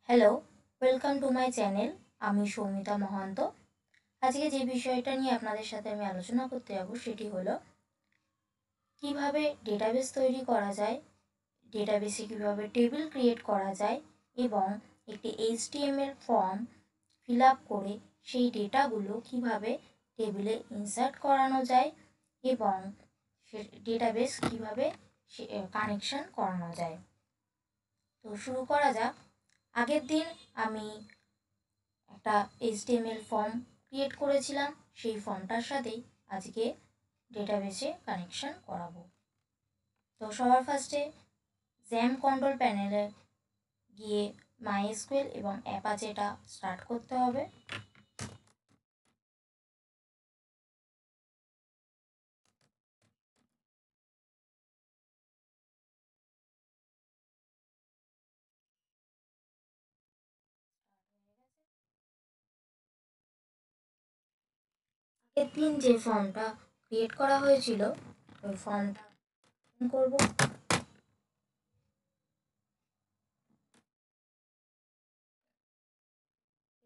Hello, welcome to my channel. আমি সৌমিতা মহান্ত। আজকে যে বিষয়টা নিয়ে আপনাদের সাথে আমি আলোচনা করতে যাব সেটি হলো কিভাবে ডেটাবেস তৈরি করা যায়, ডেটাবেসে কিভাবে টেবিল ক্রিয়েট করা যায় এবং একটি HTML ফর্ম ফিল আপ করে সেই ডেটাগুলো কিভাবে টেবিলে ইনসার্ট করানো যায় এবং সে ডেটাবেস কিভাবে কানেকশন করানো যায়। তো শুরু করা যাক। আগের দিন আমি একটা HTML ফর্ম ক্রিয়েট করেছিলাম, সেই ফর্মটার সাথেই আজকে ডেটাবেসে কানেকশন করাবো। তো সবার ফার্স্টে জ্যাম কন্ট্রোল প্যানেলে গিয়ে MySQL এবং অ্যাপাচেটা স্টার্ট করতে হবে। আগের দিন যে ফর্মটা ক্রিয়েট করা হয়েছিল ওই ফর্মটা করব।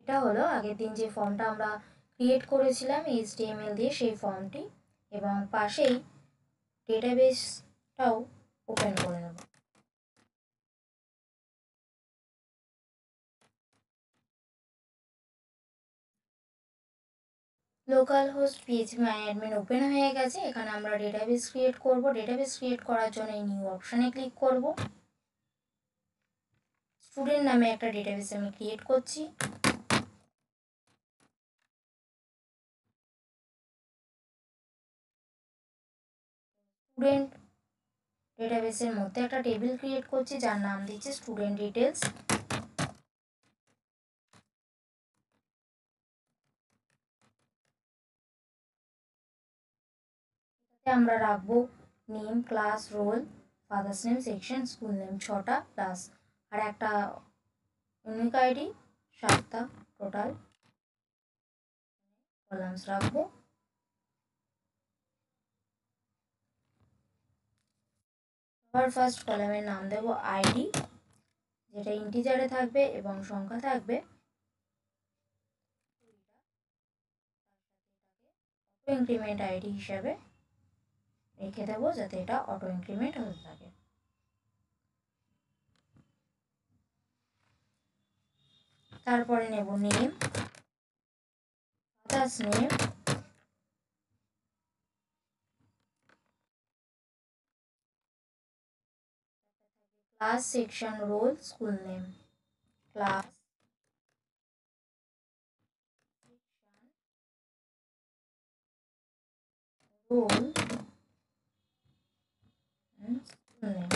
এটা হলো আগের দিন যে ফর্মটা আমরা ক্রিয়েট করেছিলাম HTML দিয়ে, সেই ফর্মটি, এবং পাশেই ডেটাবেসটাও ওপেন করে নেব। লোকাল হোস্ট PHP ওপেন হয়ে গেছে। এখানে আমরা ডেটাবেস ক্রিয়েট করব। ডেটাবেস ক্রিয়েট করার জন্য এই নিউ অপশানে ক্লিক করব। স্টুডেন্ট নামে একটা ডেটাবেস আমি ক্রিয়েট করছি। স্টুডেন্ট ডেটাবেসের মধ্যে একটা টেবিল ক্রিয়েট করছি যার নাম দিচ্ছি স্টুডেন্ট ডিটেলস। আমরা রাখবো name, class, roll, father's name, section, school name 6টা, প্লাস আর একটা ইউনিক আইডি 7টা, টোটাল কলামস রাখবো। সবার ফার্স্ট কলামের নাম দেবো আইডি, যেটা ইন্টিজারে থাকবে এবং সংখ্যা থাকবে। অটো ইনক্রিমেন্ট আইডি হিসাবে রেখে দেবো যাতে এটা অটো ইনক্রিমেন্ট হতে থাকে। তারপরে নেব name, father's name, class, section, roll, school name, class, roll, school name.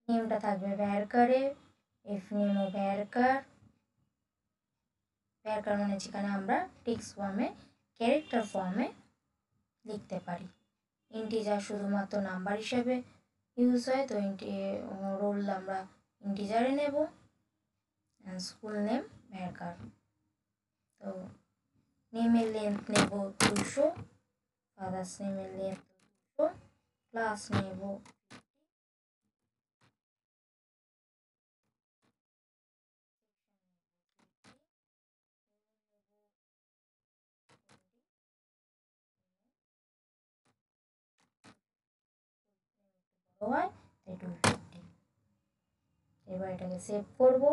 নেমটা থাকবে ভ্যারকারে, এফ নেমও ভ্যারকার। ভ্যারকার মানে যেখানে আমরা টেক্সট ফর্মে, ক্যারেক্টার ফর্মে লিখতে পারি। ইন্টিজার শুধুমাত্র নাম্বার হিসাবে ইউজ হয়, তো রোল আমরা ইন্টিজারে নেব। School name varchar. তো নেমের লেন্থ নেব 200, ফাদার্স নেমের লেন্থ 200, ক্লাস নেব হয় তাই 250। এবার এটাকে সেভ করব।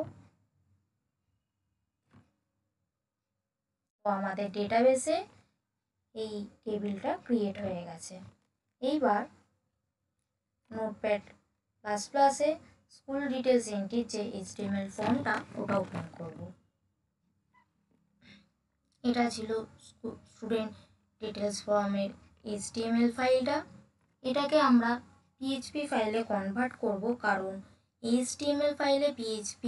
তো আমাদের ডেটাবেসে এই টেবিলটা ক্রিয়েট হয়ে গেছে। এইবার নোটপ্যাড প্লাস প্লাসে স্কুল ডিটেলস এন্ট্রির যে HTML ফর্মটা ওটা ওপেন করব। এটা ছিল স্টুডেন্ট ডিটেলস ফর্মের HTML ফাইলটা। এটাকে আমরা PHP ফাইলে কনভার্ট করব, কারণ HTML ফাইলে PHP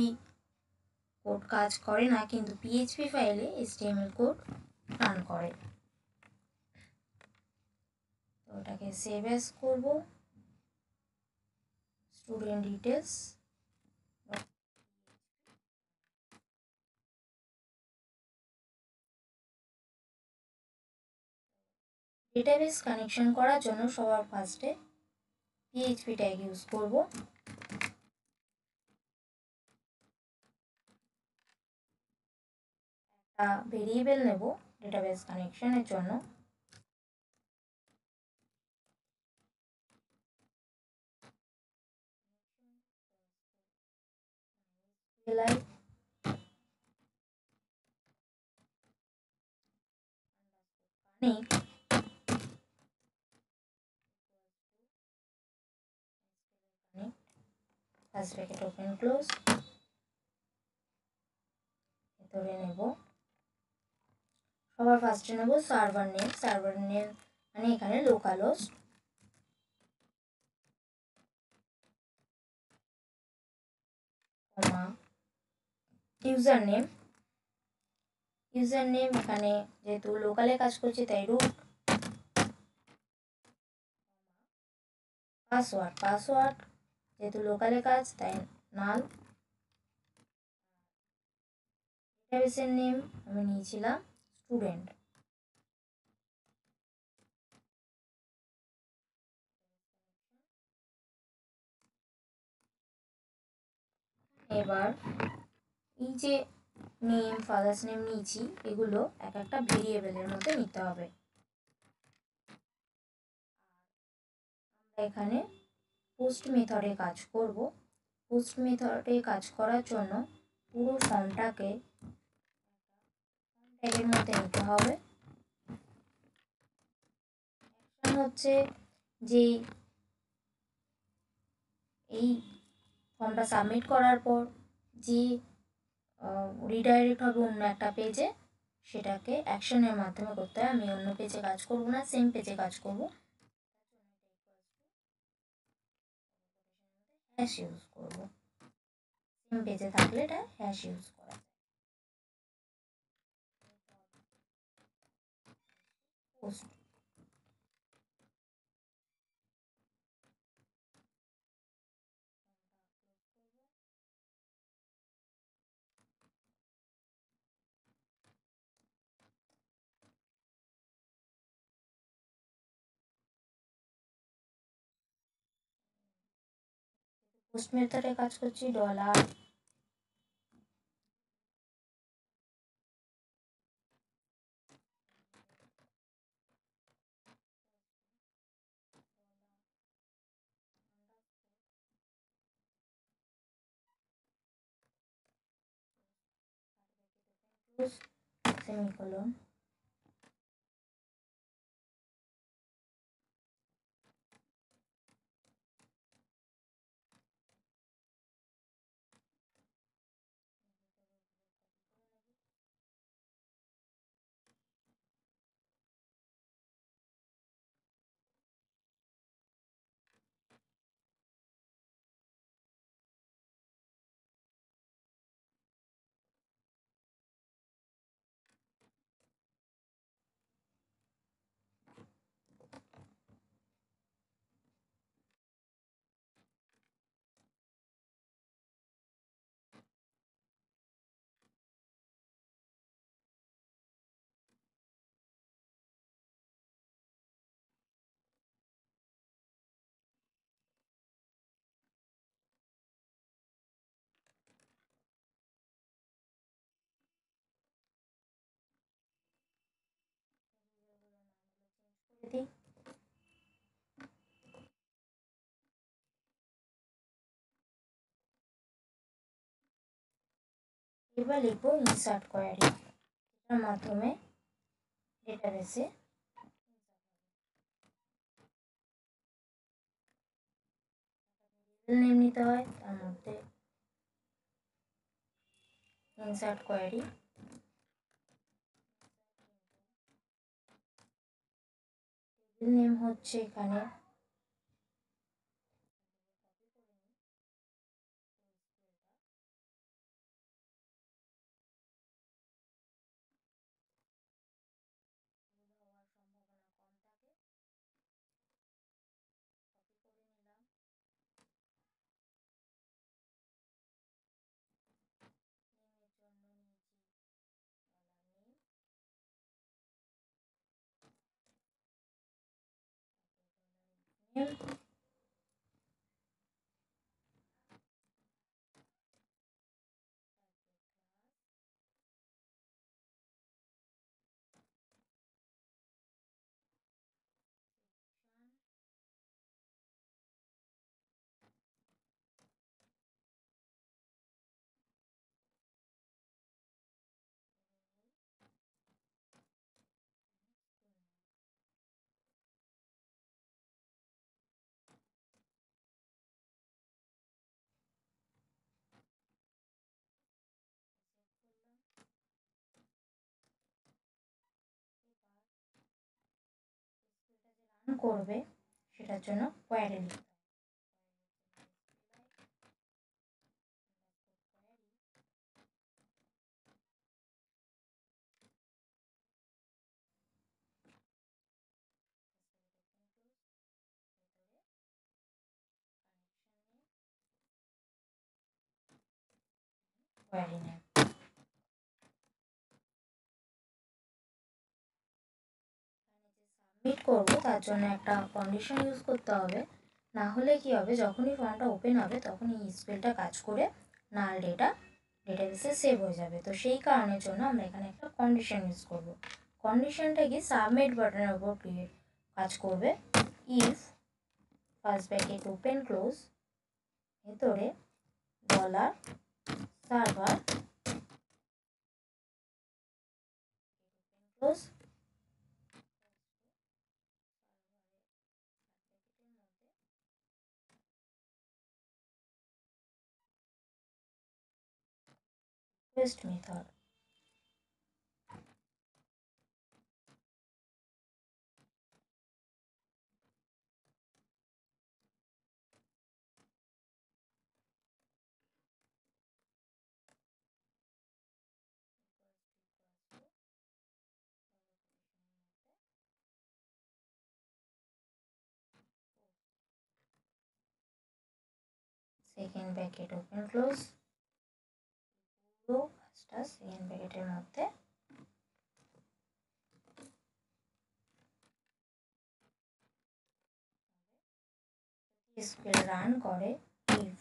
কোড কাজ করে না, কিন্তু PHP ফাইলে HTML কোড রান করে। তো ওটাকে সেভ অ্যাজ করব, স্টুডেন্ট ডিটেলস। ডেটাবেস কানেকশন করার জন্য সবার ফার্স্টে PHP ট্যাগ ইউজ করব। একটা ভেরিয়েবল নেব ডেটাবেস কানেকশনের জন্য। ফার্স্ট ব্র্যাকেট ওপেন ক্লোজ, ভেতরে নেব সবার ফার্স্টে নেব সার্ভার নেম মানে এখানে লোকাল হোস্ট, কমা ইউজার নেম এখানে যেহেতু লোকালে কাজ করছি তাই রুট, পাসওয়ার্ড যেহেতু লোকালে কাজ তাই নাল, ডেটাবেসের নেম আমি নিয়েছিলাম স্টুডেন্ট, এবার এই যে নেম ফাদার্স নেম নিয়েছি এগুলো এক একটা ভেরিয়েবলের মধ্যে নিতে হবে। আমরা এখানে পোস্ট মেথডে কাজ করব। পোস্ট মেথডে কাজ করার জন্য পুরো ফর্মটাকে ট্যাগের মধ্যে নিতে হবে। অ্যাকশন হচ্ছে যে এই ফর্মটা সাবমিট করার পর যে রিডাইরেক্ট হবে অন্য একটা পেজে, সেটাকে অ্যাকশনের মাধ্যমে করতে হয়। আমি অন্য পেজে কাজ করব না, সেম পেজে কাজ করব। হ্যাশ ইউজ করব, সেম পেজে থাকলে এটা হ্যাশ ইউজ করা যায়। পোস্ট পোস্ট মেথডে কাজ করছি ডলার সেমিকোলন, দিই। এবার লিখবো ইনসার্ট কোয়ারি, এটার মাধ্যমে ডেটাবেসে নেম নিতে হয়, তার মধ্যে ইনসার্ট কোয়ারি, নেম হচ্ছে এখানে করবে সেটার জন্য কোয়ারি লিখতে হবে। কোয়ারি নেম সাবমিট করব, তার জন্য একটা কন্ডিশন ইউজ করতে হবে, না হলে কি হবে যখনই ফর্মটা ওপেন হবে তখন এই স্পেলটা কাজ করে নাল ডেটাবেসে সেভ হয়ে যাবে। তো সেই কারণের জন্য আমরা এখানে একটা কন্ডিশন ইউজ করব। কন্ডিশনটা কি সাবমিট বাটনের উপর কাজ করবে। If first bracket open close ভেতরে dollar server close request method second bracket open close পুরো কাজটা সেকেন্ড ব্র্যাকেটের মধ্যে স্পেল রান করে ইফ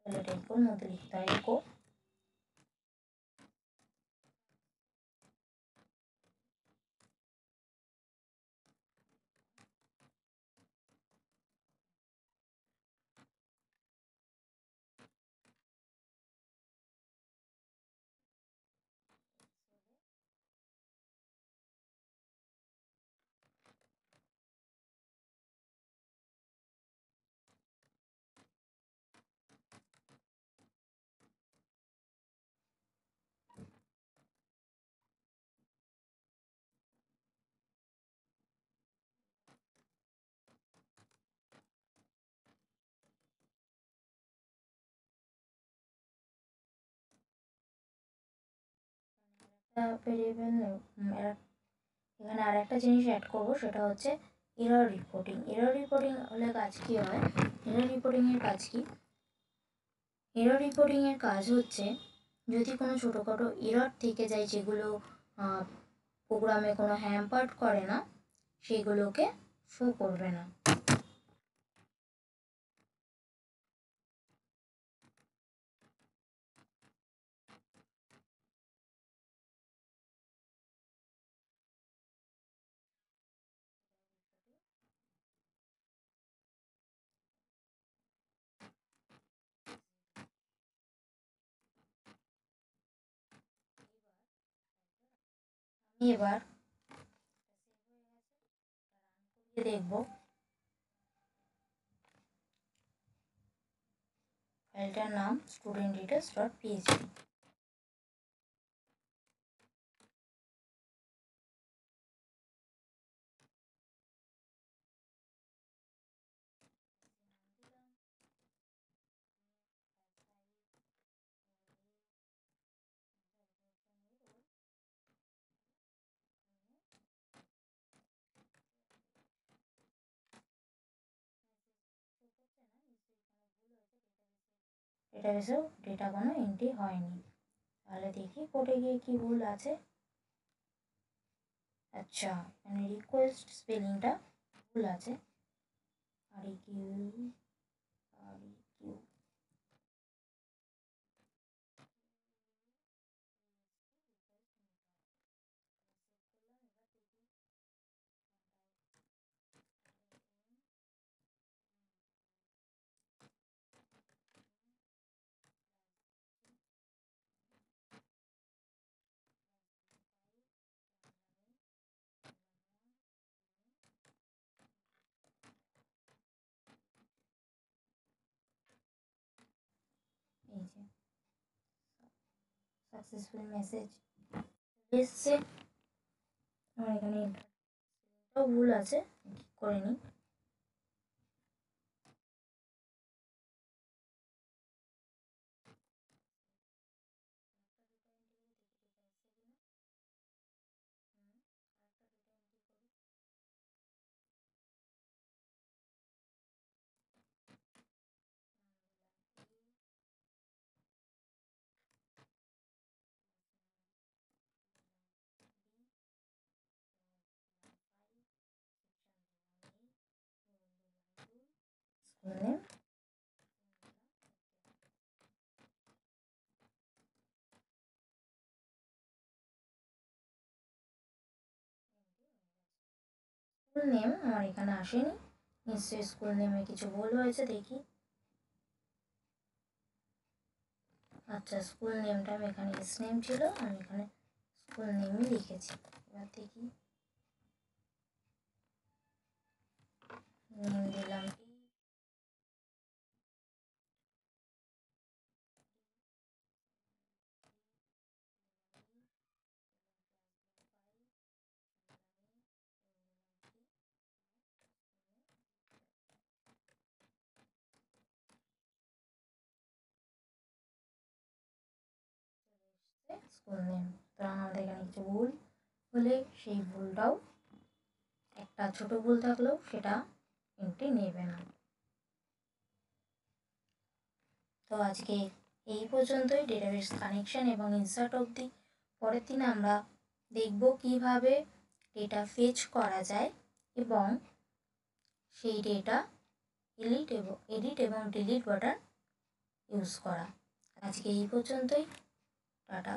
এটার মধ্যে লিখতে হয় ইকো ভেরিয়েবল। এখানে আর একটা জিনিস অ্যাড করবো, সেটা হচ্ছে এরর রিপোর্টিং। এরর রিপোর্টিং হলে কাজ কি হয়, এরর রিপোর্টিংয়ের কাজ কি, এরর রিপোর্টিংয়ের কাজ হচ্ছে যদি কোনো ছোটোখাটো এরর থেকে যায় যেগুলো প্রোগ্রামে কোনো হ্যাম্পার্ট করে না, সেগুলোকে শো করবে না। আমি এবার দেখব ফাইলটার নাম studentdetails.php। ডেটাবেসেও ডেটা কোনো এন্ট্রি হয়নি, তাহলে দেখি কোডে গিয়ে কি ভুল আছে। আচ্ছা, মানে রিকোয়েস্ট স্পেলিংটা ভুল আছে, আর কিউ আর কিউ এই যে সাকসেসফুল মেসেজ এসছে। আমার এখানে ভুল আছে, ঠিক করে নিই। স্কুল নেম আমার এখানে আসেনি, নিশ্চয়ই স্কুল নেমে কিছু ভুল হয়েছে, দেখি। আচ্ছা, স্কুল নেমটা আমি এখানে এস নেম ছিল, আমি এখানে স্কুল নেমই লিখেছি। এবার দেখি, নেম দিলাম স্কুল নেম। তো আমাদের এখানে কিছু ভুল হলে সেই ভুলটাও, একটা ছোট ভুল থাকলেও সেটা এন্ট্রি নেবে না। তো আজকে এই পর্যন্তই ডেটাবেস কানেকশন এবং ইনসার্ট অবধি। পরের দিন আমরা দেখব কিভাবে ডেটা ফেচ করা যায় এবং সেই ডেটা এডিট এবং ডিলিট বাটন ইউজ করা। আজকে এই পর্যন্তই, টাটা।